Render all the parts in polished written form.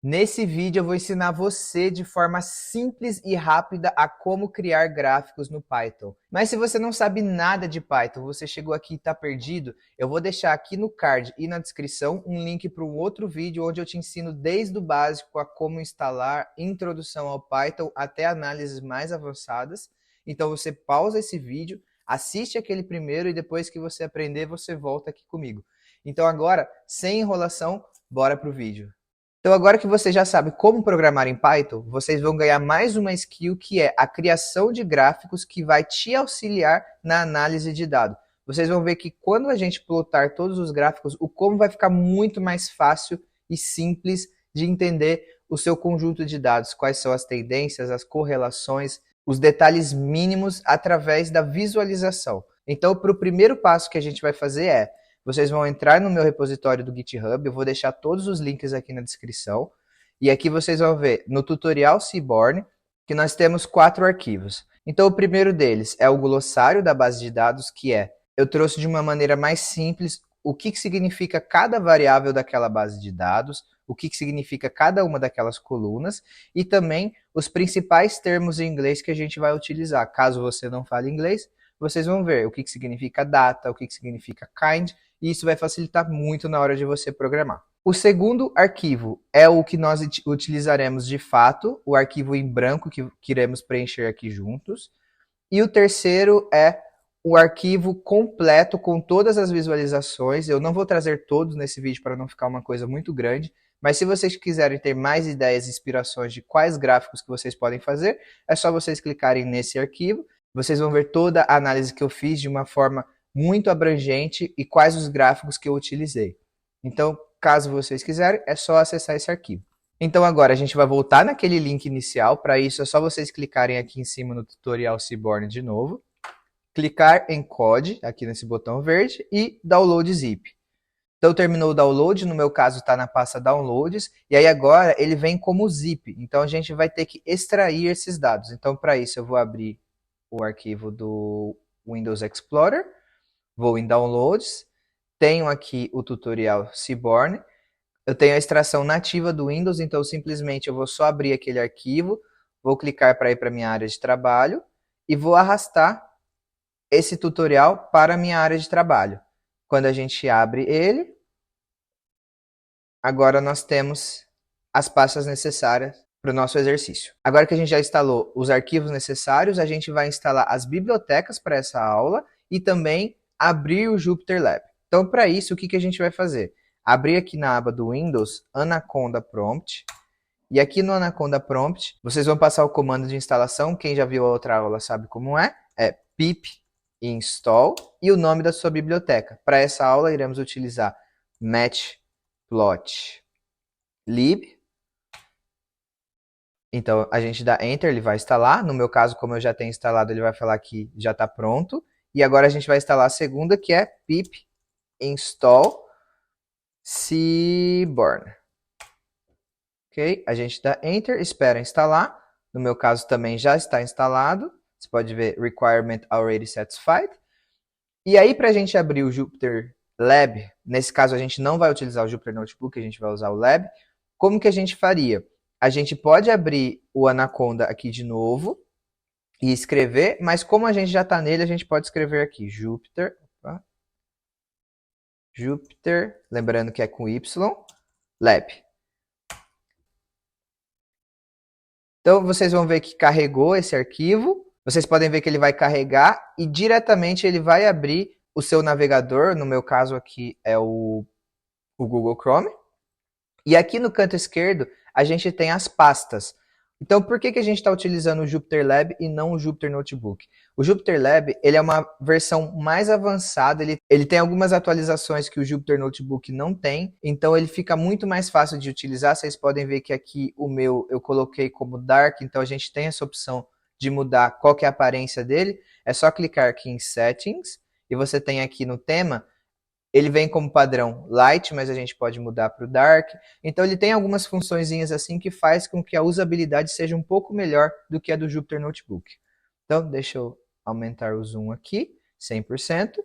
Nesse vídeo eu vou ensinar você de forma simples e rápida a como criar gráficos no Python. Mas se você não sabe nada de Python, você chegou aqui e está perdido, eu vou deixar aqui no card e na descrição um link para um outro vídeo onde eu te ensino desde o básico a como instalar, introdução ao Python até análises mais avançadas. Então você pausa esse vídeo, assiste aquele primeiro e depois que você aprender, você volta aqui comigo. Então agora, sem enrolação, bora pro vídeo. Então agora que você já sabe como programar em Python, vocês vão ganhar mais uma skill que é a criação de gráficos que vai te auxiliar na análise de dados. Vocês vão ver que quando a gente plotar todos os gráficos, o como vai ficar muito mais fácil e simples de entender o seu conjunto de dados, quais são as tendências, as correlações, os detalhes mínimos através da visualização. Então, para o primeiro passo que a gente vai fazer vocês vão entrar no meu repositório do GitHub, eu vou deixar todos os links aqui na descrição. E aqui vocês vão ver no tutorial Seaborn que nós temos 4 arquivos. Então o primeiro deles é o glossário da base de dados, que eu trouxe de uma maneira mais simples o que significa cada variável daquela base de dados, o que significa cada uma daquelas colunas e também os principais termos em inglês que a gente vai utilizar. Caso você não fale inglês, vocês vão ver o que significa data, o que significa kind, e isso vai facilitar muito na hora de você programar. O segundo arquivo é o que nós utilizaremos de fato, o arquivo em branco que iremos preencher aqui juntos. E o terceiro é o arquivo completo com todas as visualizações. Eu não vou trazer todos nesse vídeo para não ficar uma coisa muito grande, mas se vocês quiserem ter mais ideias e inspirações de quais gráficos que vocês podem fazer, é só vocês clicarem nesse arquivo. Vocês vão ver toda a análise que eu fiz de uma forma muito abrangente e quais os gráficos que eu utilizei. Então, caso vocês quiserem, é só acessar esse arquivo. Então agora a gente vai voltar naquele link inicial, para isso é só vocês clicarem aqui em cima no tutorial Seaborn de novo, clicar em Code, aqui nesse botão verde, e Download Zip. Então terminou o download, no meu caso está na pasta Downloads, e aí agora ele vem como zip, então a gente vai ter que extrair esses dados. Então para isso eu vou abrir o arquivo do Windows Explorer, vou em Downloads, tenho aqui o tutorial Seaborn, eu tenho a extração nativa do Windows, então simplesmente eu vou só abrir aquele arquivo, vou clicar para ir para a minha área de trabalho e vou arrastar esse tutorial para a minha área de trabalho. Quando a gente abre ele, agora nós temos as pastas necessárias para o nosso exercício. Agora que a gente já instalou os arquivos necessários, a gente vai instalar as bibliotecas para essa aula e também abrir o Jupyter Lab. Então, para isso, o que a gente vai fazer? Abrir aqui na aba do Windows, Anaconda Prompt, e aqui no Anaconda Prompt, vocês vão passar o comando de instalação, quem já viu a outra aula sabe como é pip install e o nome da sua biblioteca. Para essa aula, iremos utilizar matplotlib. Então, a gente dá Enter, ele vai instalar. No meu caso, como eu já tenho instalado, ele vai falar que já está pronto. E agora a gente vai instalar a segunda, que é pip install Seaborn. Ok? A gente dá Enter, espera instalar. No meu caso também já está instalado. Você pode ver Requirement Already Satisfied. E aí, para a gente abrir o Jupyter Lab, nesse caso a gente não vai utilizar o Jupyter Notebook, a gente vai usar o Lab. Como que a gente faria? A gente pode abrir o Anaconda aqui de novo e escrever, mas como a gente já está nele, a gente pode escrever aqui Jupyter, Jupyter, lembrando que é com Y, Lab. Então, vocês vão ver que carregou esse arquivo. Vocês podem ver que ele vai carregar e diretamente ele vai abrir o seu navegador. No meu caso aqui é o Google Chrome. E aqui no canto esquerdo, a gente tem as pastas. Então, por que a gente está utilizando o Jupyter Lab e não o Jupyter Notebook? O Jupyter Lab ele é uma versão mais avançada, ele tem algumas atualizações que o Jupyter Notebook não tem, então ele fica muito mais fácil de utilizar. Vocês podem ver que aqui o meu eu coloquei como Dark, então a gente tem essa opção de mudar qual que é a aparência dele. É só clicar aqui em Settings e você tem aqui no tema. Ele vem como padrão Light, mas a gente pode mudar para o Dark. Então ele tem algumas funçõezinhas assim que faz com que a usabilidade seja um pouco melhor do que a do Jupyter Notebook. Então deixa eu aumentar o zoom aqui, 100%.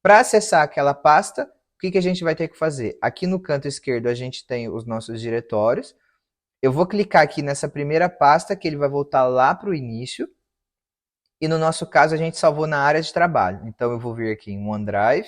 Para acessar aquela pasta, o que a gente vai ter que fazer? Aqui no canto esquerdo a gente tem os nossos diretórios. Eu vou clicar aqui nessa primeira pasta, que ele vai voltar lá para o início. E no nosso caso, a gente salvou na área de trabalho. Então, eu vou vir aqui em OneDrive,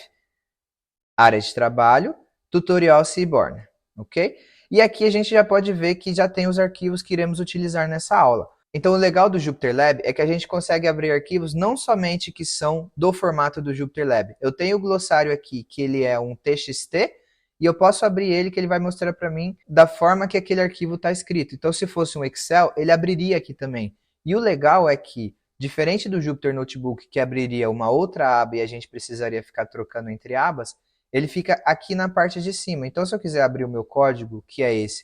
área de trabalho, tutorial Seaborn, ok? E aqui a gente já pode ver que já tem os arquivos que iremos utilizar nessa aula. Então, o legal do Jupyter Lab é que a gente consegue abrir arquivos não somente que são do formato do Jupyter Lab. Eu tenho o glossário aqui, que ele é um TXT, e eu posso abrir ele, que ele vai mostrar para mim da forma que aquele arquivo está escrito. Então, se fosse um Excel, ele abriria aqui também. E o legal é que, diferente do Jupyter Notebook, que abriria uma outra aba e a gente precisaria ficar trocando entre abas, ele fica aqui na parte de cima. Então, se eu quiser abrir o meu código, que é esse,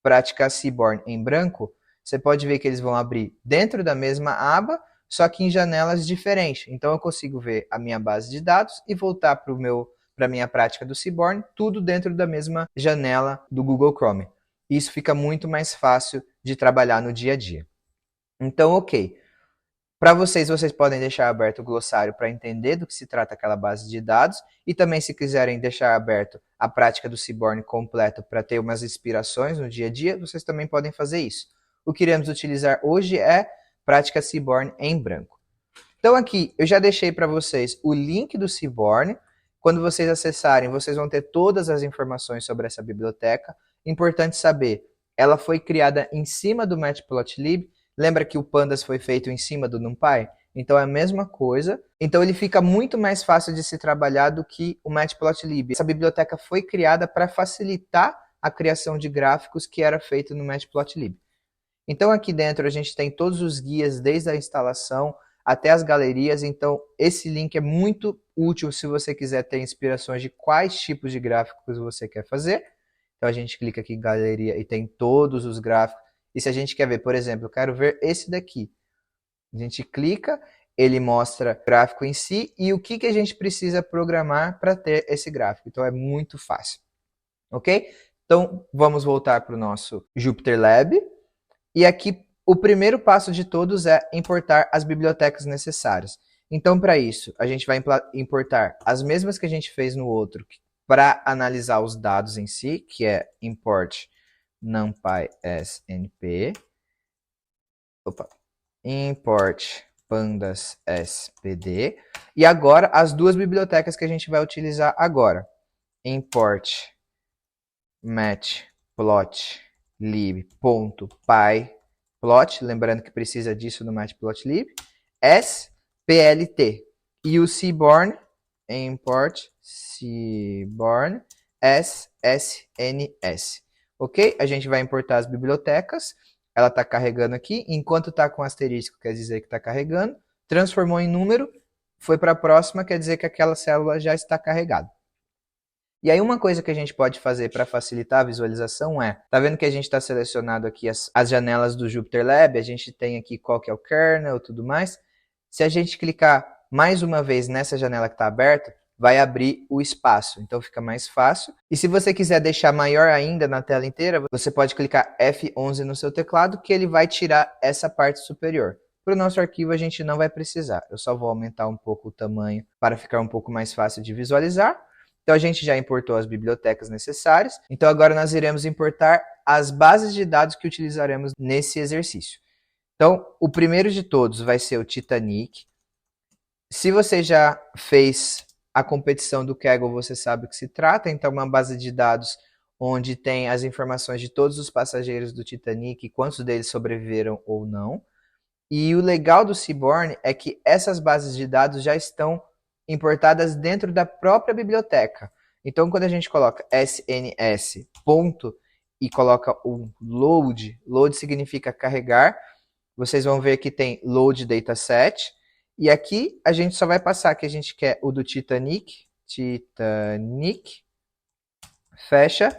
Prática Seaborn em branco, você pode ver que eles vão abrir dentro da mesma aba, só que em janelas diferentes. Então, eu consigo ver a minha base de dados e voltar para a minha prática do Seaborn, tudo dentro da mesma janela do Google Chrome. Isso fica muito mais fácil de trabalhar no dia a dia. Então, ok. Para vocês podem deixar aberto o glossário para entender do que se trata aquela base de dados, e também, se quiserem deixar aberto a prática do Seaborn completo para ter umas inspirações no dia a dia, vocês também podem fazer isso. O que iremos utilizar hoje é prática Seaborn em branco. Então aqui eu já deixei para vocês o link do Seaborn. Quando vocês acessarem, vocês vão ter todas as informações sobre essa biblioteca. Importante saber, ela foi criada em cima do Matplotlib. Lembra que o Pandas foi feito em cima do NumPy? Então é a mesma coisa. Então ele fica muito mais fácil de se trabalhar do que o Matplotlib. Essa biblioteca foi criada para facilitar a criação de gráficos que era feito no Matplotlib. Então aqui dentro a gente tem todos os guias, desde a instalação até as galerias. Então esse link é muito útil se você quiser ter inspirações de quais tipos de gráficos você quer fazer. Então a gente clica aqui em galeria e tem todos os gráficos. E se a gente quer ver, por exemplo, eu quero ver esse daqui. A gente clica, ele mostra o gráfico em si e o que a gente precisa programar para ter esse gráfico. Então é muito fácil. Ok? Então vamos voltar para o nosso Jupyter Lab. E aqui o primeiro passo de todos é importar as bibliotecas necessárias. Então, para isso, a gente vai importar as mesmas que a gente fez no outro para analisar os dados em si, que é import NumPy SNP, import pandas SPD, e agora as duas bibliotecas que a gente vai utilizar agora, import matplotlib.pyplot, lembrando que precisa disso no matplotlib, splt, e o Seaborn, import Seaborn ssns. Ok? A gente vai importar as bibliotecas. Ela está carregando aqui. Enquanto está com asterisco, quer dizer que está carregando. Transformou em número, foi para a próxima, quer dizer que aquela célula já está carregada. E aí uma coisa que a gente pode fazer para facilitar a visualização é, tá vendo que a gente está selecionado aqui as janelas do Jupyter Lab, a gente tem aqui qual que é o kernel e tudo mais. Se a gente clicar mais uma vez nessa janela que está aberta, vai abrir o espaço, então fica mais fácil. E se você quiser deixar maior ainda na tela inteira, você pode clicar F11 no seu teclado, que ele vai tirar essa parte superior. Para o nosso arquivo a gente não vai precisar, eu só vou aumentar um pouco o tamanho para ficar um pouco mais fácil de visualizar. Então a gente já importou as bibliotecas necessárias, então agora nós iremos importar as bases de dados que utilizaremos nesse exercício. Então o primeiro de todos vai ser o Titanic. Se você já fez a competição do Kaggle, você sabe o que se trata. Então, uma base de dados onde tem as informações de todos os passageiros do Titanic, quantos deles sobreviveram ou não. E o legal do Seaborn é que essas bases de dados já estão importadas dentro da própria biblioteca. Então, quando a gente coloca SNS ponto e coloca o load, load significa carregar, vocês vão ver que tem load dataset. E aqui a gente só vai passar que a gente quer o do Titanic, fecha.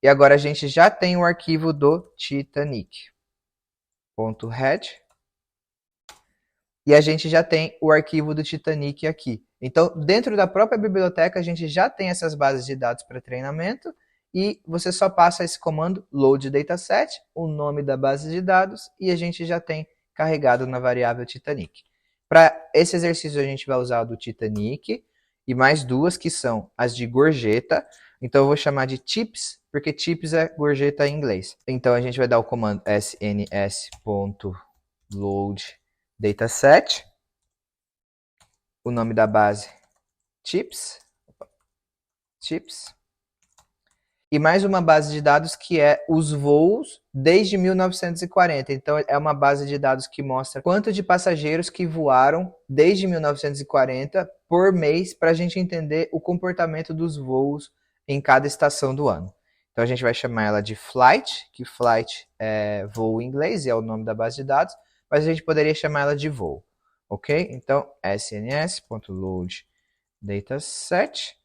E agora a gente já tem o arquivo do Titanic.head. E a gente já tem o arquivo do Titanic aqui. Então, dentro da própria biblioteca, a gente já tem essas bases de dados para treinamento. E você só passa esse comando load dataset, o nome da base de dados, e a gente já tem carregado na variável Titanic. Para esse exercício a gente vai usar o do Titanic e mais duas que são as de gorjeta. Então eu vou chamar de chips, porque chips é gorjeta em inglês. Então a gente vai dar o comando sns.load_dataset, o nome da base chips, e mais uma base de dados que é os voos desde 1940. Então é uma base de dados que mostra quanto de passageiros que voaram desde 1940 por mês, para a gente entender o comportamento dos voos em cada estação do ano. Então a gente vai chamar ela de flight, que flight é voo em inglês e é o nome da base de dados, mas a gente poderia chamar ela de voo, ok? Então sns.load_dataset,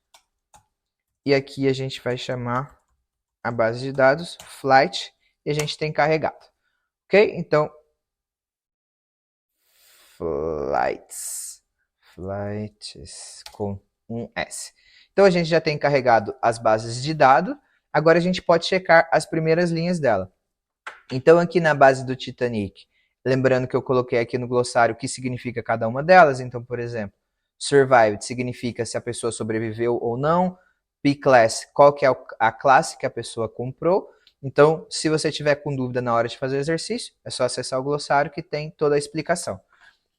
e aqui a gente vai chamar a base de dados flight e a gente tem carregado, ok? Então flights com um S. Então a gente já tem carregado as bases de dados, agora a gente pode checar as primeiras linhas dela. Então aqui na base do Titanic, lembrando que eu coloquei aqui no glossário o que significa cada uma delas. Então, por exemplo, survived significa se a pessoa sobreviveu ou não. P-class, qual que é a classe que a pessoa comprou. Então, se você tiver com dúvida na hora de fazer o exercício, é só acessar o glossário que tem toda a explicação.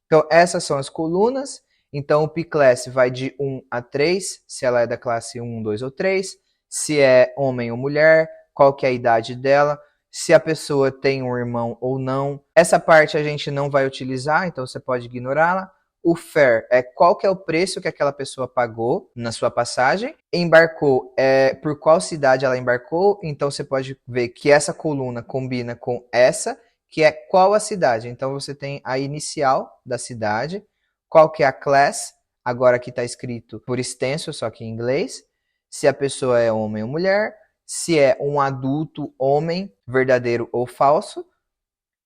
Então, essas são as colunas. Então, o P-class vai de 1 a 3, se ela é da classe 1, 2 ou 3. Se é homem ou mulher, qual que é a idade dela. Se a pessoa tem um irmão ou não. Essa parte a gente não vai utilizar, então você pode ignorá-la. O fare é qual que é o preço que aquela pessoa pagou na sua passagem. Embarcou é por qual cidade ela embarcou. Então você pode ver que essa coluna combina com essa, que é qual a cidade. Então você tem a inicial da cidade, qual que é a class, agora aqui está escrito por extenso, só que em inglês. Se a pessoa é homem ou mulher, se é um adulto homem, verdadeiro ou falso.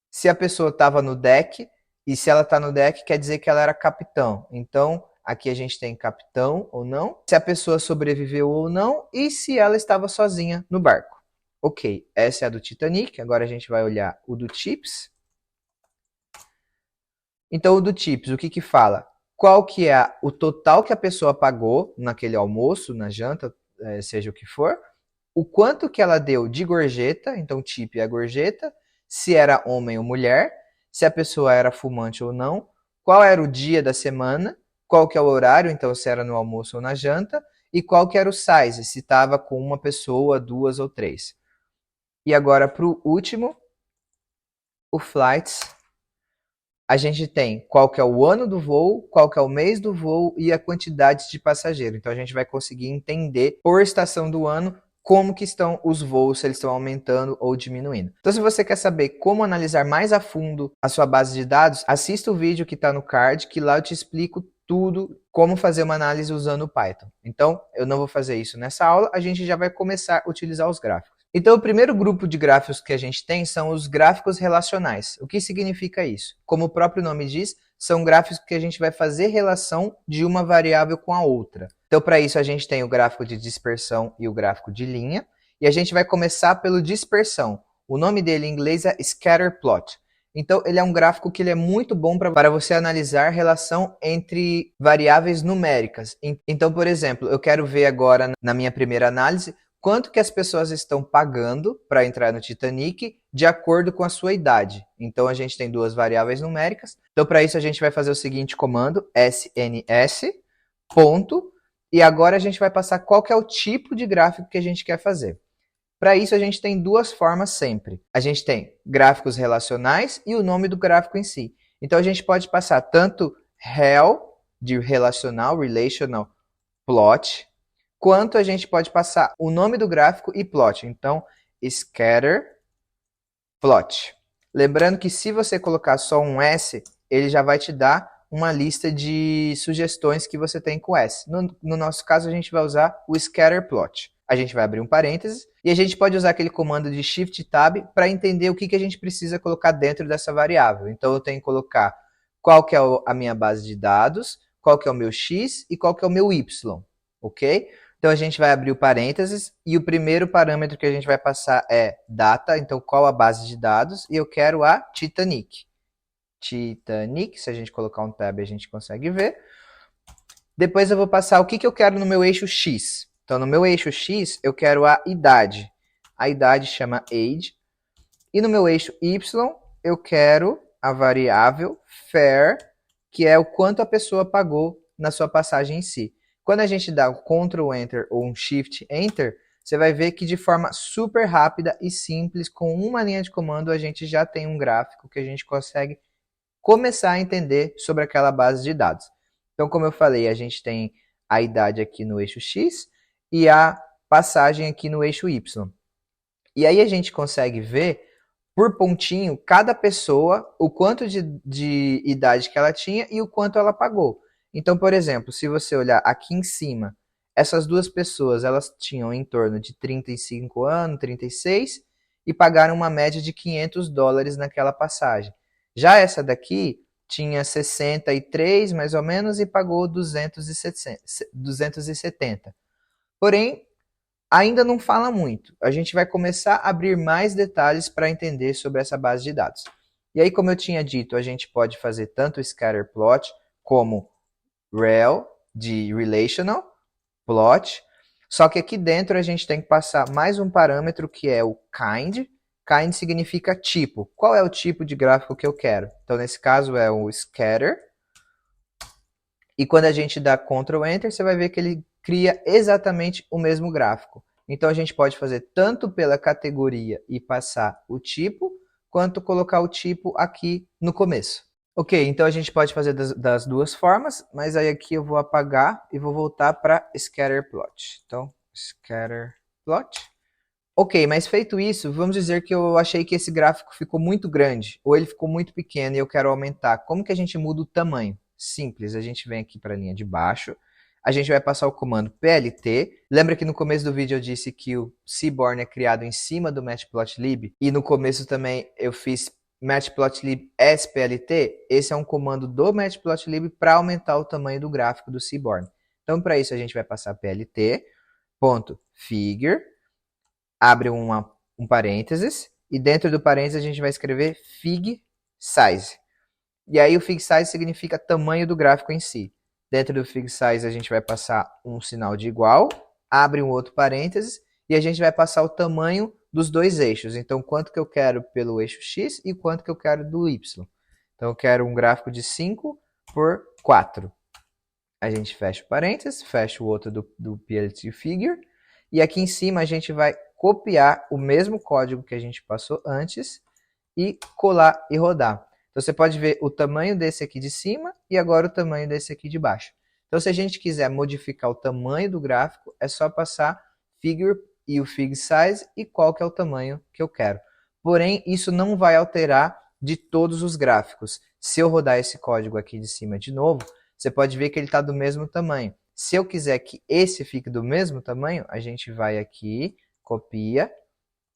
Se a pessoa estava no deck, e se ela está no deck, quer dizer que ela era capitão. Então, aqui a gente tem capitão ou não. Se a pessoa sobreviveu ou não. E se ela estava sozinha no barco. Ok, essa é a do Titanic. Agora a gente vai olhar o do Chips. Então, o do Chips, o que que fala? Qual que é o total que a pessoa pagou naquele almoço, na janta, seja o que for. O quanto que ela deu de gorjeta, então tip é a gorjeta. Se era homem ou mulher. Se a pessoa era fumante ou não, qual era o dia da semana, qual que é o horário, então se era no almoço ou na janta, e qual que era o size, se estava com uma pessoa, duas ou três. E agora para o último, o flights, a gente tem qual que é o ano do voo, qual que é o mês do voo e a quantidade de passageiro. Então a gente vai conseguir entender por estação do ano como que estão os voos, se eles estão aumentando ou diminuindo. Então, se você quer saber como analisar mais a fundo a sua base de dados, assista o vídeo que está no card, que lá eu te explico tudo, como fazer uma análise usando o Python. Então, eu não vou fazer isso nessa aula, a gente já vai começar a utilizar os gráficos. Então, o primeiro grupo de gráficos que a gente tem são os gráficos relacionais. O que significa isso? Como o próprio nome diz, são gráficos que a gente vai fazer relação de uma variável com a outra. Então, para isso, a gente tem o gráfico de dispersão e o gráfico de linha. E a gente vai começar pelo dispersão. O nome dele em inglês é scatter plot. Então, ele é um gráfico que ele é muito bom para você analisar relação entre variáveis numéricas. Então, por exemplo, eu quero ver agora, na minha primeira análise, quanto que as pessoas estão pagando para entrar no Titanic de acordo com a sua idade. Então, a gente tem duas variáveis numéricas. Então, para isso, a gente vai fazer o seguinte comando, sns, ponto, e agora a gente vai passar qual que é o tipo de gráfico que a gente quer fazer. Para isso, a gente tem duas formas sempre. A gente tem gráficos relacionais e o nome do gráfico em si. Então, a gente pode passar tanto rel, de relacional, relational plot, quanto a gente pode passar o nome do gráfico e plot. Então, scatter plot. Lembrando que se você colocar só um S, ele já vai te dar uma lista de sugestões que você tem com S. No nosso caso, a gente vai usar o scatter plot. A gente vai abrir um parênteses e a gente pode usar aquele comando de Shift Tab para entender o que a gente precisa colocar dentro dessa variável. Então, eu tenho que colocar qual que é a minha base de dados, qual que é o meu X e qual que é o meu Y, ok? Então, a gente vai abrir o parênteses e o primeiro parâmetro que a gente vai passar é data, então qual a base de dados, e eu quero a Titanic. Titanic, se a gente colocar um tab a gente consegue ver. Depois eu vou passar o que eu quero no meu eixo X. Então, no meu eixo X, eu quero a idade. A idade chama age. E no meu eixo Y, eu quero a variável fare, que é o quanto a pessoa pagou na sua passagem em si. Quando a gente dá um Ctrl Enter ou um Shift Enter, você vai ver que de forma super rápida e simples, com uma linha de comando, a gente já tem um gráfico que a gente consegue começar a entender sobre aquela base de dados. Então, como eu falei, a gente tem a idade aqui no eixo X e a passagem aqui no eixo Y. E aí a gente consegue ver por pontinho cada pessoa, o quanto de idade que ela tinha e o quanto ela pagou. Então, por exemplo, se você olhar aqui em cima, essas duas pessoas, elas tinham em torno de 35 anos, 36, e pagaram uma média de $500 naquela passagem. Já essa daqui tinha 63, mais ou menos, e pagou 270. Porém, ainda não fala muito. A gente vai começar a abrir mais detalhes para entender sobre essa base de dados. E aí, como eu tinha dito, a gente pode fazer tanto scatterplot como rel, de relational, plot. Só que aqui dentro a gente tem que passar mais um parâmetro que é o kind. Kind significa tipo. Qual é o tipo de gráfico que eu quero? Então, nesse caso, é o scatter. E quando a gente dá Ctrl Enter, você vai ver que ele cria exatamente o mesmo gráfico. Então, a gente pode fazer tanto pela categoria e passar o tipo, quanto colocar o tipo aqui no começo. Ok, então a gente pode fazer das duas formas, mas aí aqui eu vou apagar e vou voltar para scatterplot. Então, scatterplot. Ok, mas feito isso, vamos dizer que eu achei que esse gráfico ficou muito grande, ou ele ficou muito pequeno e eu quero aumentar. Como que a gente muda o tamanho? Simples, a gente vem aqui para a linha de baixo, a gente vai passar o comando PLT. Lembra que no começo do vídeo eu disse que o Seaborn é criado em cima do Matplotlib? E no começo também eu fiz Matplotlib SPLT? Esse é um comando do Matplotlib para aumentar o tamanho do gráfico do Seaborn. Então, para isso, a gente vai passar PLT, ponto, figure, abre um parênteses, e dentro do parênteses a gente vai escrever fig size. E aí o fig size significa tamanho do gráfico em si. Dentro do fig size a gente vai passar um sinal de igual, abre um outro parênteses, e a gente vai passar o tamanho dos dois eixos. Então, quanto que eu quero pelo eixo X e quanto que eu quero do Y. Então, eu quero um gráfico de 5 por 4. A gente fecha o parênteses, fecha o outro do PLT figure, e aqui em cima a gente vai copiar o mesmo código que a gente passou antes e colar e rodar. Então você pode ver o tamanho desse aqui de cima e agora o tamanho desse aqui de baixo. Então se a gente quiser modificar o tamanho do gráfico, é só passar figure e o fig size e qual que é o tamanho que eu quero. Porém, isso não vai alterar de todos os gráficos. Se eu rodar esse código aqui de cima de novo, você pode ver que ele está do mesmo tamanho. Se eu quiser que esse fique do mesmo tamanho, a gente vai aqui, copia,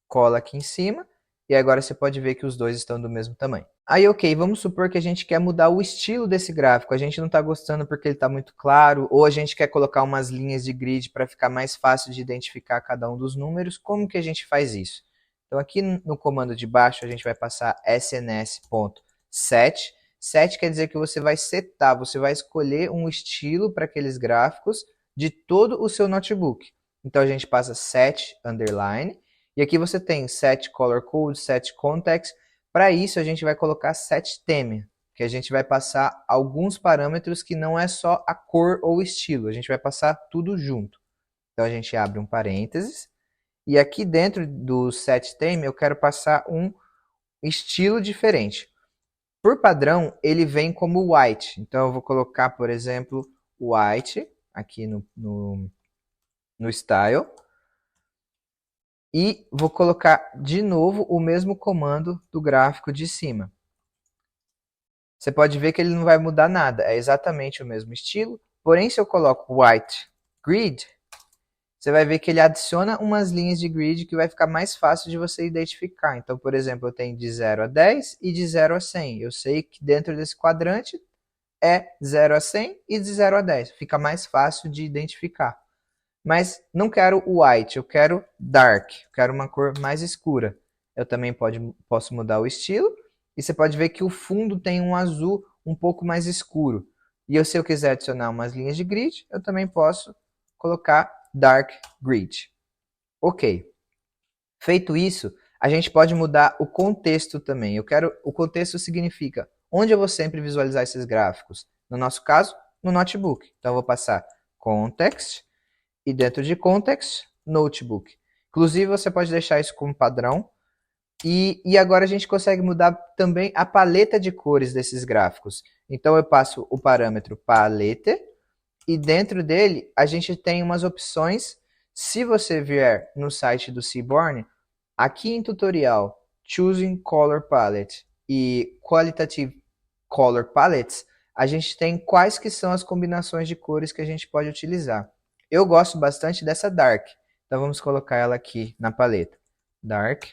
cola aqui em cima, e agora você pode ver que os dois estão do mesmo tamanho. Aí, ok, vamos supor que a gente quer mudar o estilo desse gráfico. A gente não está gostando porque ele está muito claro, ou a gente quer colocar umas linhas de grid para ficar mais fácil de identificar cada um dos números. Como que a gente faz isso? Então, aqui no comando de baixo, a gente vai passar sns.set. Set quer dizer que você vai setar, você vai escolher um estilo para aqueles gráficos de todo o seu notebook. Então, a gente passa set underline, e aqui você tem set color code, set context. Para isso, a gente vai colocar set theme, que a gente vai passar alguns parâmetros que não é só a cor ou estilo, a gente vai passar tudo junto. Então, a gente abre um parênteses, e aqui dentro do set theme eu quero passar um estilo diferente. Por padrão, ele vem como white. Então, eu vou colocar, por exemplo, white aqui no style. E vou colocar de novo o mesmo comando do gráfico de cima. Você pode ver que ele não vai mudar nada. É exatamente o mesmo estilo. Porém, se eu coloco white grid, você vai ver que ele adiciona umas linhas de grid que vai ficar mais fácil de você identificar. Então, por exemplo, eu tenho de 0 a 10 e de 0 a 100. Eu sei que dentro desse quadrante é 0 a 100 e de 0 a 10. Fica mais fácil de identificar. Mas não quero o white, eu quero dark. Eu quero uma cor mais escura. Eu também posso mudar o estilo. E você pode ver que o fundo tem um azul um pouco mais escuro. E se eu quiser adicionar umas linhas de grid, eu também posso colocar Dark Grid. Ok. Feito isso, a gente pode mudar o contexto também. O contexto significa onde eu vou sempre visualizar esses gráficos. No nosso caso, no notebook. Então eu vou passar Context e dentro de Context, Notebook. Inclusive você pode deixar isso como padrão. E agora a gente consegue mudar também a paleta de cores desses gráficos. Então eu passo o parâmetro palette e dentro dele a gente tem umas opções. Se você vier no site do Seaborn, aqui em tutorial Choosing Color Palette e Qualitative Color Palettes, a gente tem quais que são as combinações de cores que a gente pode utilizar. Eu gosto bastante dessa Dark, então vamos colocar ela aqui na paleta. Dark.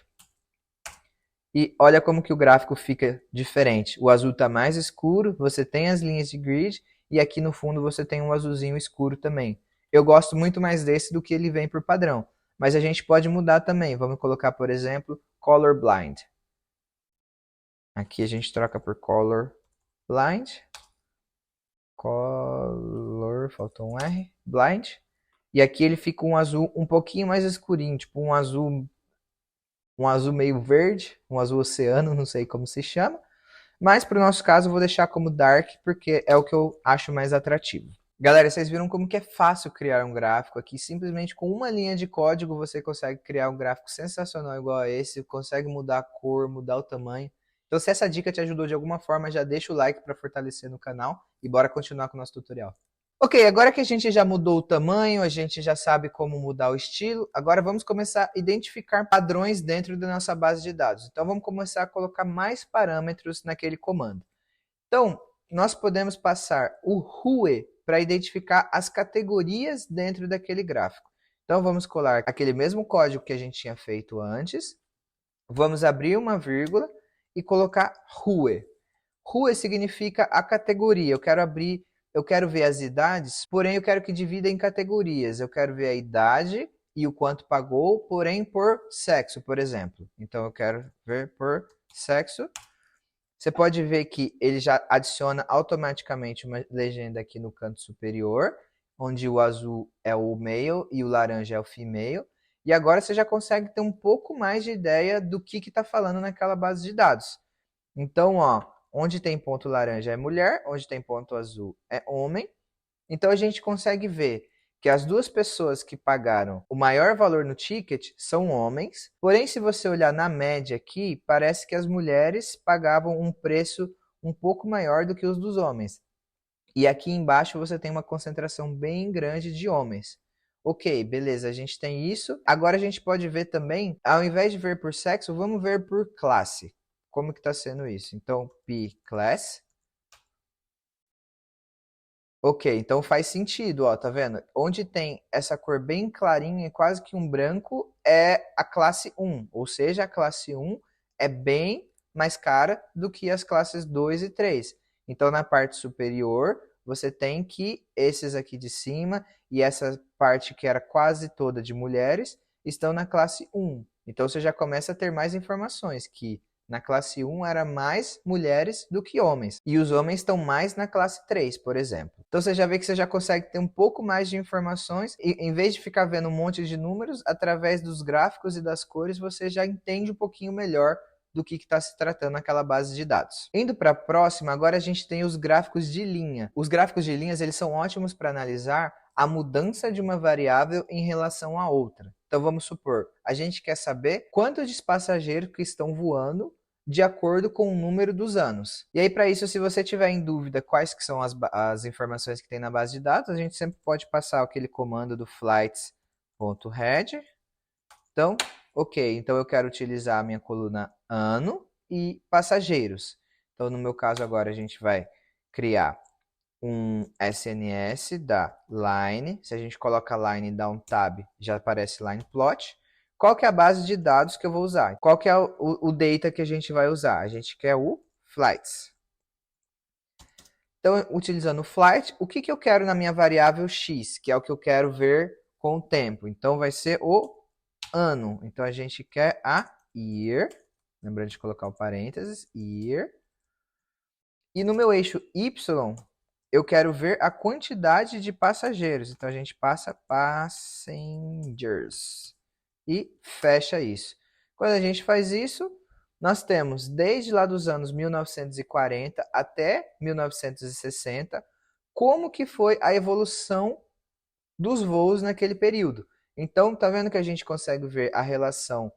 E olha como que o gráfico fica diferente. O azul está mais escuro, você tem as linhas de grid, e aqui no fundo você tem um azulzinho escuro também. Eu gosto muito mais desse do que ele vem por padrão. Mas a gente pode mudar também. Vamos colocar, por exemplo, Color Blind. Aqui a gente troca por Color Blind. Color, faltou um R. Blind. E aqui ele fica um azul um pouquinho mais escurinho, tipo um azul meio verde, um azul oceano, não sei como se chama. Mas para o nosso caso eu vou deixar como dark, porque é o que eu acho mais atrativo. Galera, vocês viram como que é fácil criar um gráfico aqui. Simplesmente com uma linha de código você consegue criar um gráfico sensacional igual a esse, consegue mudar a cor, mudar o tamanho. Então se essa dica te ajudou de alguma forma, já deixa o like para fortalecer no canal e bora continuar com o nosso tutorial. Ok, agora que a gente já mudou o tamanho, a gente já sabe como mudar o estilo, agora vamos começar a identificar padrões dentro da nossa base de dados. Então vamos começar a colocar mais parâmetros naquele comando. Então, nós podemos passar o Who para identificar as categorias dentro daquele gráfico. Então vamos colar aquele mesmo código que a gente tinha feito antes, vamos abrir uma vírgula e colocar Who. Who significa a categoria. Eu quero ver as idades, porém eu quero que divida em categorias. Eu quero ver a idade e o quanto pagou, porém por sexo, por exemplo. Então eu quero ver por sexo. Você pode ver que ele já adiciona automaticamente uma legenda aqui no canto superior, onde o azul é o male e o laranja é o female. E agora você já consegue ter um pouco mais de ideia do que está falando naquela base de dados. Então, ó, onde tem ponto laranja é mulher, onde tem ponto azul é homem. Então a gente consegue ver que as duas pessoas que pagaram o maior valor no ticket são homens. Porém, se você olhar na média aqui, parece que as mulheres pagavam um preço um pouco maior do que os dos homens. E aqui embaixo você tem uma concentração bem grande de homens. Ok, beleza, a gente tem isso. Agora a gente pode ver também, ao invés de ver por sexo, vamos ver por classe. Como que está sendo isso? Então, P class. Ok, então faz sentido, ó, tá vendo? Onde tem essa cor bem clarinha, quase que um branco, é a classe 1. Ou seja, a classe 1 é bem mais cara do que as classes 2 e 3. Então, na parte superior, você tem que esses aqui de cima e essa parte que era quase toda de mulheres estão na classe 1. Então, você já começa a ter mais informações que na classe 1 era mais mulheres do que homens. E os homens estão mais na classe 3, por exemplo. Então você já vê que você já consegue ter um pouco mais de informações e em vez de ficar vendo um monte de números, através dos gráficos e das cores, você já entende um pouquinho melhor do que está se tratando naquela base de dados. Indo para a próxima, agora a gente tem os gráficos de linha. Os gráficos de linhas eles são ótimos para analisar a mudança de uma variável em relação a outra. Então vamos supor, a gente quer saber quantos de passageiros que estão voando de acordo com o número dos anos. E aí, para isso, se você tiver em dúvida quais que são as informações que tem na base de dados, a gente sempre pode passar aquele comando do flights.head. Então, ok, então eu quero utilizar a minha coluna ano e passageiros. Então, no meu caso agora, a gente vai criar um SNS da line. Se a gente coloca line e dá um tab, já aparece line plot. Qual que é a base de dados que eu vou usar? Qual que é o data que a gente vai usar? A gente quer o flights. Então, utilizando o flight, o que eu quero na minha variável x, que é o que eu quero ver com o tempo? Então, vai ser o ano. Então, a gente quer a year. Lembrando de colocar o parênteses, year. E no meu eixo y, eu quero ver a quantidade de passageiros. Então a gente passa passengers e fecha isso. Quando a gente faz isso, nós temos desde lá dos anos 1940 até 1960, como que foi a evolução dos voos naquele período. Então, tá vendo que a gente consegue ver a relação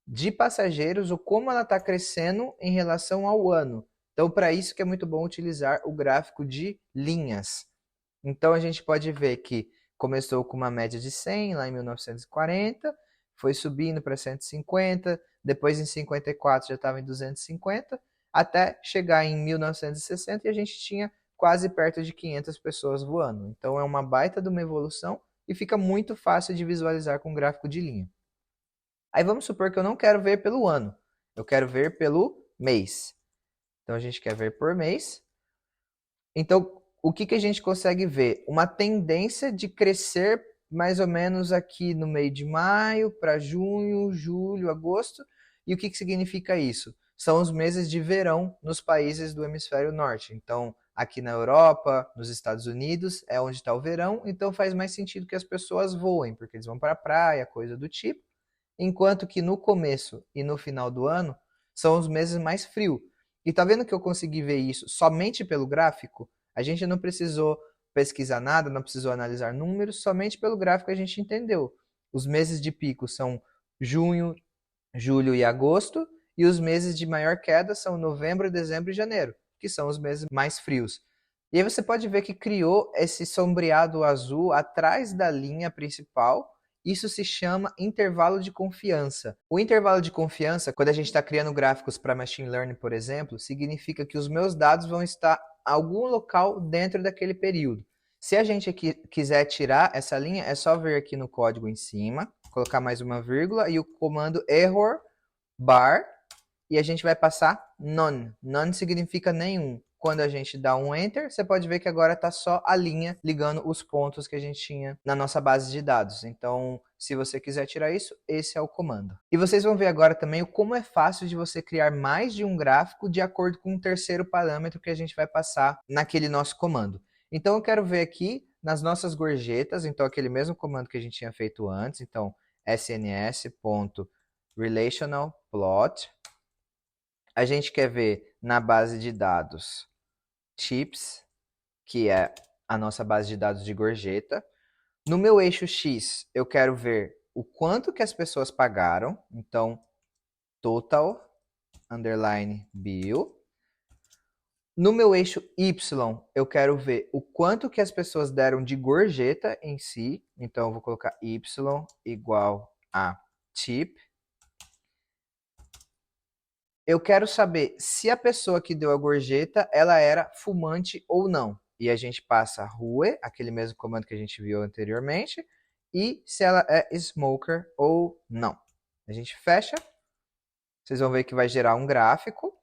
de passageiros, ou como ela está crescendo em relação ao ano. Então, para isso que é muito bom utilizar o gráfico de linhas. Então, a gente pode ver que começou com uma média de 100 lá em 1940, foi subindo para 150, depois em 54 já estava em 250, até chegar em 1960 e a gente tinha quase perto de 500 pessoas voando. Então, é uma baita de uma evolução e fica muito fácil de visualizar com gráfico de linha. Aí vamos supor que eu não quero ver pelo ano, eu quero ver pelo mês. Então a gente quer ver por mês. Então o que a gente consegue ver? Uma tendência de crescer mais ou menos aqui no meio de maio para junho, julho, agosto. E o que significa isso? São os meses de verão nos países do hemisfério norte. Então aqui na Europa, nos Estados Unidos, é onde está o verão. Então faz mais sentido que as pessoas voem, porque eles vão para a praia, coisa do tipo. Enquanto que no começo e no final do ano são os meses mais frios. E tá vendo que eu consegui ver isso somente pelo gráfico? A gente não precisou pesquisar nada, não precisou analisar números, somente pelo gráfico a gente entendeu. Os meses de pico são junho, julho e agosto, e os meses de maior queda são novembro, dezembro e janeiro, que são os meses mais frios. E aí você pode ver que criou esse sombreado azul atrás da linha principal. Isso se chama intervalo de confiança. O intervalo de confiança, quando a gente está criando gráficos para Machine Learning, por exemplo, significa que os meus dados vão estar em algum local dentro daquele período. Se a gente aqui quiser tirar essa linha, é só vir aqui no código em cima, colocar mais uma vírgula e o comando error bar, e a gente vai passar none. None significa nenhum. Quando a gente dá um Enter, você pode ver que agora está só a linha ligando os pontos que a gente tinha na nossa base de dados. Então, se você quiser tirar isso, esse é o comando. E vocês vão ver agora também como é fácil de você criar mais de um gráfico de acordo com um terceiro parâmetro que a gente vai passar naquele nosso comando. Então, eu quero ver aqui nas nossas gorjetas, então aquele mesmo comando que a gente tinha feito antes, então sns.relationalplot. A gente quer ver na base de dados chips, que é a nossa base de dados de gorjeta. No meu eixo X, eu quero ver o quanto que as pessoas pagaram. Então, total, underline bill. No meu eixo Y, eu quero ver o quanto que as pessoas deram de gorjeta em si. Então, eu vou colocar Y igual a tip. Eu quero saber se a pessoa que deu a gorjeta, ela era fumante ou não. E a gente passa rue, aquele mesmo comando que a gente viu anteriormente, e se ela é smoker ou não. A gente fecha. Vocês vão ver que vai gerar um gráfico,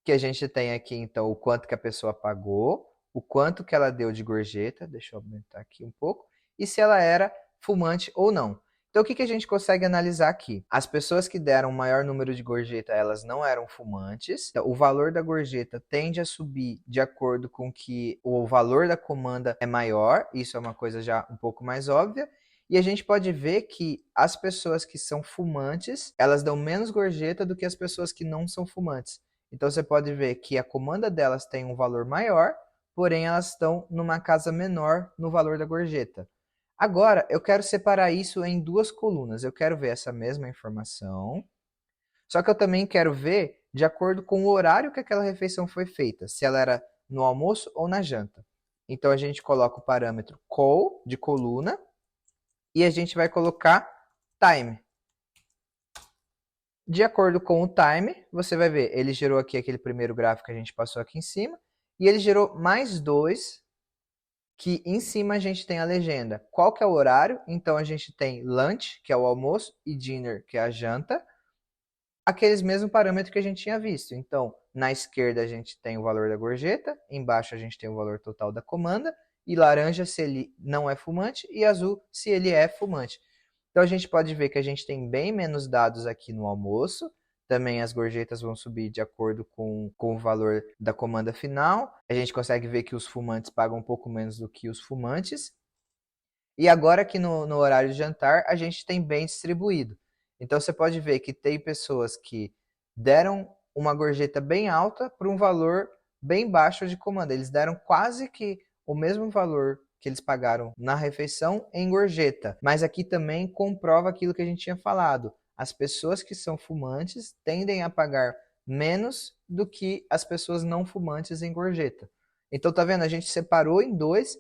que a gente tem aqui, então, o quanto que a pessoa pagou, o quanto que ela deu de gorjeta, deixa eu aumentar aqui um pouco, e se ela era fumante ou não. Então, o que a gente consegue analisar aqui? As pessoas que deram o maior número de gorjeta, elas não eram fumantes. Então, o valor da gorjeta tende a subir de acordo com que o valor da comanda é maior. Isso é uma coisa já um pouco mais óbvia. E a gente pode ver que as pessoas que são fumantes, elas dão menos gorjeta do que as pessoas que não são fumantes. Então, você pode ver que a comanda delas tem um valor maior, porém elas estão numa casa menor no valor da gorjeta. Agora, eu quero separar isso em duas colunas. Eu quero ver essa mesma informação, só que eu também quero ver de acordo com o horário que aquela refeição foi feita, se ela era no almoço ou na janta. Então, a gente coloca o parâmetro col, de coluna, e a gente vai colocar time. De acordo com o time, você vai ver, ele gerou aqui aquele primeiro gráfico que a gente passou aqui em cima, e ele gerou mais dois, que em cima a gente tem a legenda. Qual que é o horário? Então a gente tem lunch, que é o almoço, e dinner, que é a janta. Aqueles mesmos parâmetros que a gente tinha visto. Então, na esquerda a gente tem o valor da gorjeta, embaixo a gente tem o valor total da comanda, e laranja se ele não é fumante, e azul se ele é fumante. Então a gente pode ver que a gente tem bem menos dados aqui no almoço, Também as gorjetas vão subir de acordo com o valor da comanda final. A gente consegue ver que os fumantes pagam um pouco menos do que os fumantes. E agora aqui no horário de jantar, a gente tem bem distribuído. Então você pode ver que tem pessoas que deram uma gorjeta bem alta por um valor bem baixo de comanda. Eles deram quase que o mesmo valor que eles pagaram na refeição em gorjeta. Mas aqui também comprova aquilo que a gente tinha falado. As pessoas que são fumantes tendem a pagar menos do que as pessoas não fumantes em gorjeta. Então tá vendo? A gente separou em dois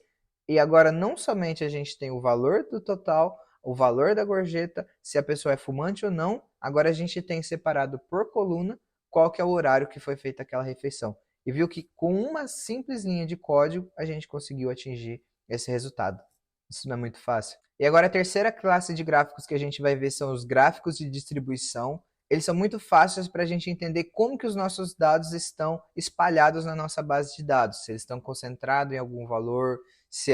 e agora não somente a gente tem o valor do total, o valor da gorjeta, se a pessoa é fumante ou não, agora a gente tem separado por coluna qual que é o horário que foi feita aquela refeição. E viu que com uma simples linha de código a gente conseguiu atingir esse resultado. Isso não é muito fácil. E agora a terceira classe de gráficos que a gente vai ver são os gráficos de distribuição. Eles são muito fáceis para a gente entender como que os nossos dados estão espalhados na nossa base de dados. Se eles estão concentrados em algum valor, se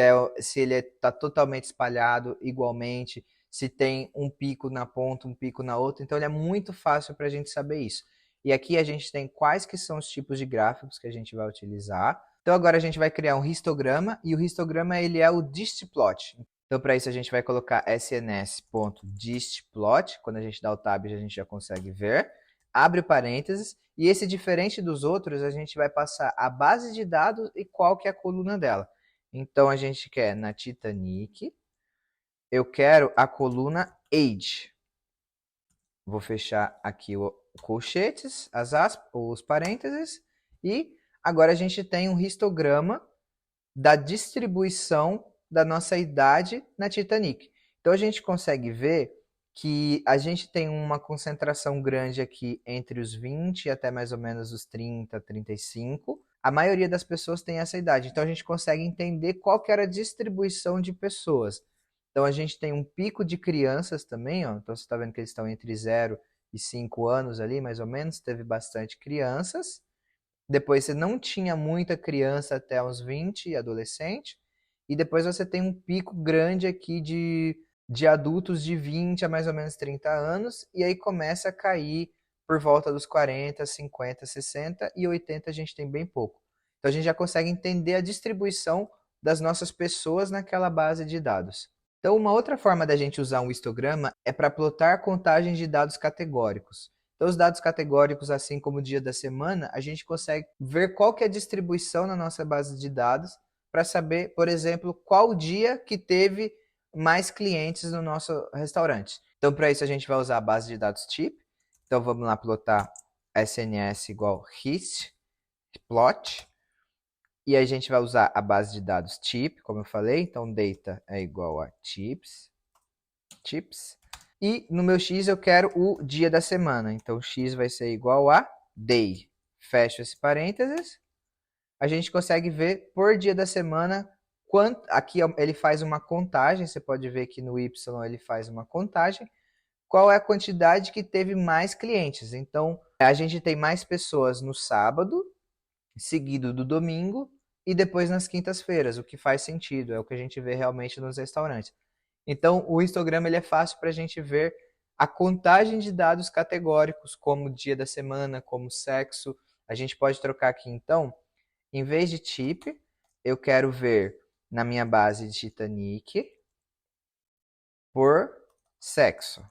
ele está totalmente espalhado igualmente, se tem um pico na ponta, um pico na outra. Então ele é muito fácil para a gente saber isso. E aqui a gente tem quais que são os tipos de gráficos que a gente vai utilizar. Então agora a gente vai criar um histograma e o histograma ele é o distplot. Então para isso a gente vai colocar sns.distplot, quando a gente dá o tab a gente já consegue ver. Abre o parênteses e esse diferente dos outros a gente vai passar a base de dados e qual que é a coluna dela. Então a gente quer na Titanic, eu quero a coluna age. Vou fechar aqui o colchetes, as aspas, os parênteses e agora a gente tem um histograma da distribuição da nossa idade na Titanic. Então a gente consegue ver que a gente tem uma concentração grande aqui entre os 20 até mais ou menos os 30, 35. A maioria das pessoas tem essa idade. Então a gente consegue entender qual que era a distribuição de pessoas. Então a gente tem um pico de crianças também, ó. Então você está vendo que eles estão entre 0 e 5 anos ali, mais ou menos. Teve bastante crianças. Depois você não tinha muita criança até uns 20 e adolescente. E depois você tem um pico grande aqui de adultos de 20 a mais ou menos 30 anos. E aí começa a cair por volta dos 40, 50, 60 e 80 a gente tem bem pouco. Então a gente já consegue entender a distribuição das nossas pessoas naquela base de dados. Então uma outra forma da gente usar um histograma é para plotar contagens de dados categóricos. Então os dados categóricos, assim como o dia da semana, a gente consegue ver qual que é a distribuição na nossa base de dados para saber, por exemplo, qual dia que teve mais clientes no nosso restaurante. Então para isso a gente vai usar a base de dados type. Então vamos lá plotar SNS igual histplot. E a gente vai usar a base de dados type, como eu falei. Então data é igual a types. E no meu x eu quero o dia da semana. Então x vai ser igual a day. Fecho esse parênteses. A gente consegue ver por dia da semana quanto. Aqui ele faz uma contagem. Você pode ver que no y ele faz uma contagem. Qual é a quantidade que teve mais clientes. Então, a gente tem mais pessoas no sábado, seguido do domingo, e depois nas quintas-feiras, o que faz sentido, é o que a gente vê realmente nos restaurantes. Então, o histograma ele é fácil para a gente ver a contagem de dados categóricos, como dia da semana, como sexo. A gente pode trocar aqui, então, em vez de type, eu quero ver na minha base de Titanic por sexo.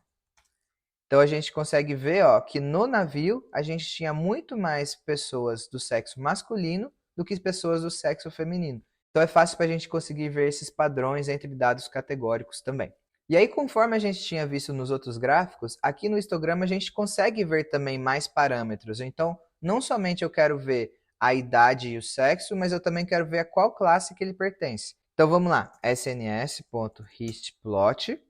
Então a gente consegue ver que no navio a gente tinha muito mais pessoas do sexo masculino do que pessoas do sexo feminino. Então é fácil para a gente conseguir ver esses padrões entre dados categóricos também. E aí, conforme a gente tinha visto nos outros gráficos, aqui no histograma a gente consegue ver também mais parâmetros. Então, não somente eu quero ver a idade e o sexo, mas eu também quero ver a qual classe que ele pertence. Então vamos lá, sns.histplot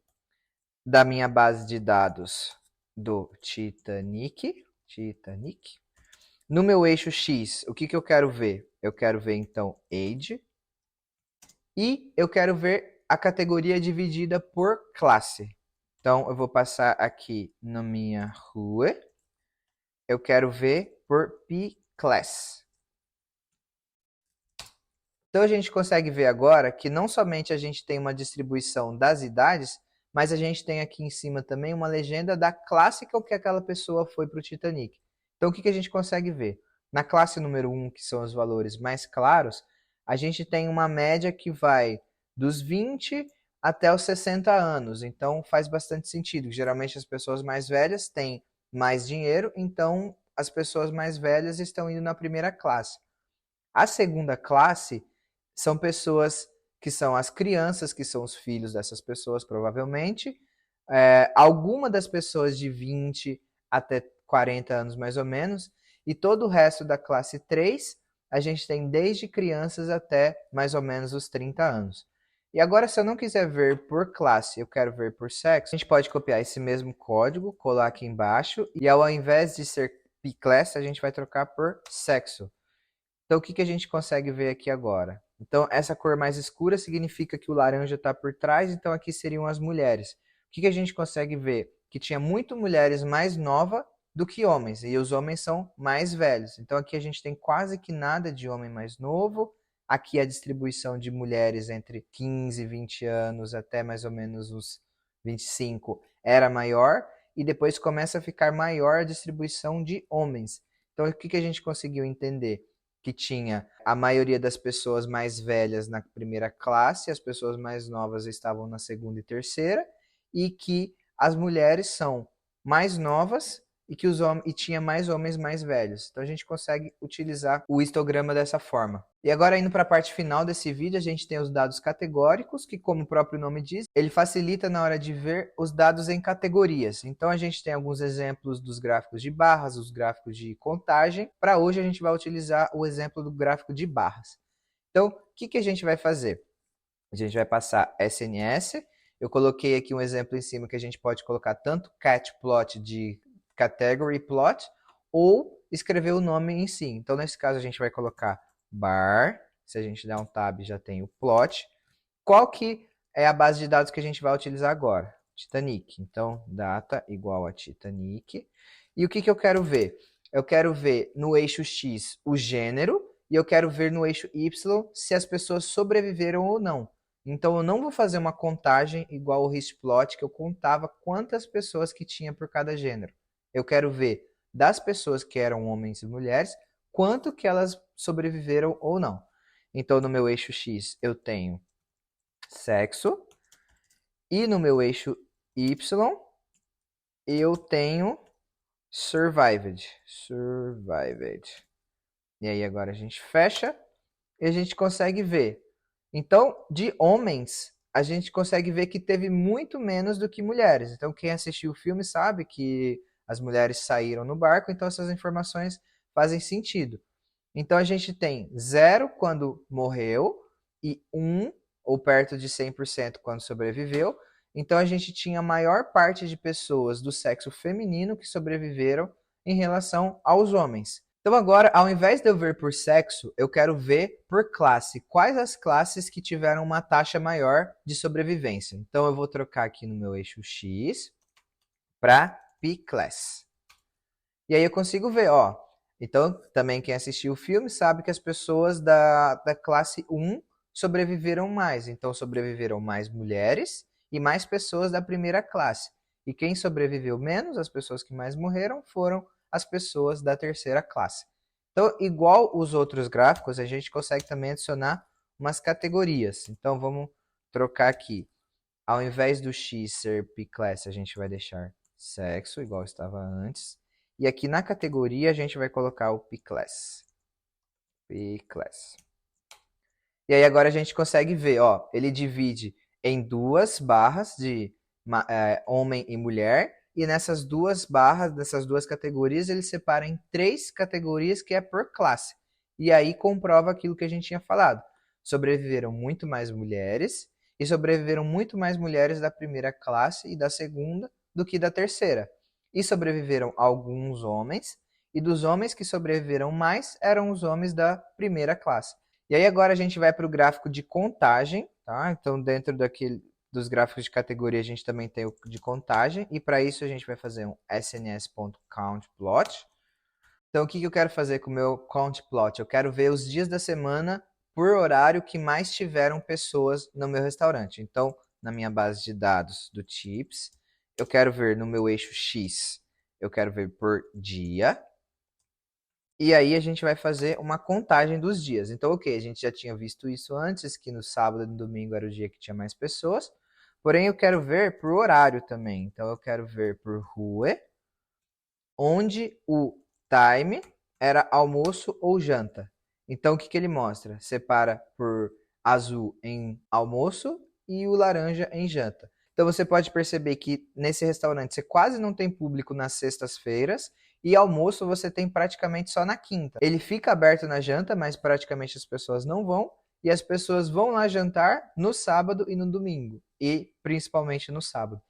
da minha base de dados do Titanic. No meu eixo X, o que eu quero ver? Eu quero ver, então, age. E eu quero ver a categoria dividida por classe. Então, eu vou passar aqui na minha rua. Eu quero ver por P-class. Então, a gente consegue ver agora que não somente a gente tem uma distribuição das idades, mas a gente tem aqui em cima também uma legenda da classe que aquela pessoa foi para o Titanic. Então, o que a gente consegue ver? Na classe número 1, que são os valores mais claros, a gente tem uma média que vai dos 20 até os 60 anos. Então, faz bastante sentido. Geralmente, as pessoas mais velhas têm mais dinheiro, então as pessoas mais velhas estão indo na primeira classe. A segunda classe são pessoas que são as crianças, que são os filhos dessas pessoas, provavelmente. Alguma das pessoas de 20 até 40 anos, mais ou menos. E todo o resto da classe 3, a gente tem desde crianças até mais ou menos os 30 anos. E agora, se eu não quiser ver por classe, eu quero ver por sexo, a gente pode copiar esse mesmo código, colar aqui embaixo, e ao invés de ser P-Class, a gente vai trocar por sexo. Então, o que a gente consegue ver aqui agora? Então, essa cor mais escura significa que o laranja está por trás, então aqui seriam as mulheres. O que a gente consegue ver? Que tinha muito mulheres mais novas do que homens, e os homens são mais velhos. Então, aqui a gente tem quase que nada de homem mais novo. Aqui a distribuição de mulheres entre 15 e 20 anos até mais ou menos os 25 era maior, e depois começa a ficar maior a distribuição de homens. Então, o que a gente conseguiu entender? Que tinha a maioria das pessoas mais velhas na primeira classe, as pessoas mais novas estavam na segunda e terceira, e que as mulheres são mais novas e que tinha mais homens mais velhos. Então a gente consegue utilizar o histograma dessa forma. E agora, indo para a parte final desse vídeo, a gente tem os dados categóricos, que, como o próprio nome diz, ele facilita na hora de ver os dados em categorias. Então a gente tem alguns exemplos dos gráficos de barras, os gráficos de contagem. Para hoje a gente vai utilizar o exemplo do gráfico de barras. Então, o que a gente vai fazer? A gente vai passar SNS. Eu coloquei aqui um exemplo em cima que a gente pode colocar tanto cat plot de category plot ou escrever o nome em si. Então, nesse caso, a gente vai colocar bar. Se a gente der um tab, já tem o plot. Qual que é a base de dados que a gente vai utilizar agora? Titanic. Então, data igual a Titanic. E o que eu quero ver? Eu quero ver no eixo X o gênero e eu quero ver no eixo Y se as pessoas sobreviveram ou não. Então, eu não vou fazer uma contagem igual o histplot, que eu contava quantas pessoas que tinha por cada gênero. Eu quero ver das pessoas que eram homens e mulheres, quanto que elas sobreviveram ou não. Então, no meu eixo X, eu tenho sexo. E no meu eixo Y, eu tenho survived. E aí, agora a gente fecha e a gente consegue ver. Então, de homens, a gente consegue ver que teve muito menos do que mulheres. Então, quem assistiu o filme sabe que as mulheres saíram no barco, então essas informações fazem sentido. Então, a gente tem 0 quando morreu e 1 ou perto de 100% quando sobreviveu. Então, a gente tinha a maior parte de pessoas do sexo feminino que sobreviveram em relação aos homens. Então agora, ao invés de eu ver por sexo, eu quero ver por classe. Quais as classes que tiveram uma taxa maior de sobrevivência? Então eu vou trocar aqui no meu eixo X para P-Class. E aí eu consigo ver, ó. Então, também quem assistiu o filme sabe que as pessoas da classe 1 sobreviveram mais. Então, sobreviveram mais mulheres e mais pessoas da primeira classe. E quem sobreviveu menos, as pessoas que mais morreram, foram as pessoas da terceira classe. Então, igual os outros gráficos, a gente consegue também adicionar umas categorias. Então, vamos trocar aqui. Ao invés do X ser P-Class, a gente vai deixar sexo, igual estava antes. E aqui na categoria, a gente vai colocar o P-Class. P-Class. E aí agora a gente consegue ver, ó, ele divide em duas barras de homem e mulher. E nessas duas barras, dessas duas categorias, ele separa em 3 categorias que é por classe. E aí comprova aquilo que a gente tinha falado. Sobreviveram muito mais mulheres e sobreviveram muito mais mulheres da primeira classe e da segunda do que da terceira. E sobreviveram alguns homens, e dos homens que sobreviveram mais eram os homens da primeira classe. E aí agora a gente vai para o gráfico de contagem, tá? Então dentro dos gráficos de categoria, a gente também tem o de contagem, e para isso a gente vai fazer um sns.countplot. Então, o que eu quero fazer com o meu countplot? Eu quero ver os dias da semana por horário que mais tiveram pessoas no meu restaurante. Então, na minha base de dados do Tips. Eu quero ver no meu eixo X, eu quero ver por dia. E aí a gente vai fazer uma contagem dos dias. Então, ok, a gente já tinha visto isso antes, que no sábado e no domingo era o dia que tinha mais pessoas. Porém, eu quero ver por horário também. Então, eu quero ver por rua, onde o time era almoço ou janta. Então, o que ele mostra? Separa por azul em almoço e o laranja em janta. Então, você pode perceber que nesse restaurante você quase não tem público nas sextas-feiras e almoço você tem praticamente só na quinta. Ele fica aberto na janta, mas praticamente as pessoas não vão. E as pessoas vão lá jantar no sábado e no domingo. E principalmente no sábado.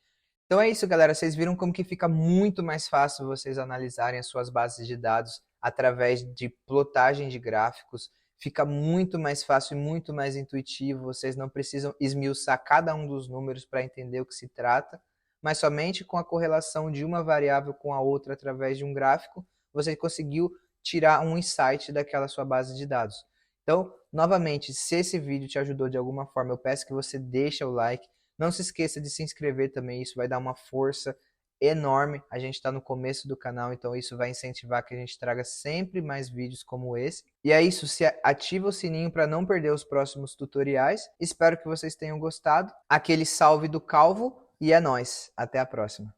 Então é isso, galera. Vocês viram como que fica muito mais fácil vocês analisarem as suas bases de dados através de plotagem de gráficos. Fica muito mais fácil e muito mais intuitivo. Vocês não precisam esmiuçar cada um dos números para entender o que se trata, mas somente com a correlação de uma variável com a outra através de um gráfico, você conseguiu tirar um insight daquela sua base de dados. Então, novamente, se esse vídeo te ajudou de alguma forma, eu peço que você deixe o like. Não se esqueça de se inscrever também, isso vai dar uma força enorme. A gente está no começo do canal, então isso vai incentivar que a gente traga sempre mais vídeos como esse. E é isso, ativa o sininho para não perder os próximos tutoriais. Espero que vocês tenham gostado. Aquele salve do Calvo e é nóis. Até a próxima.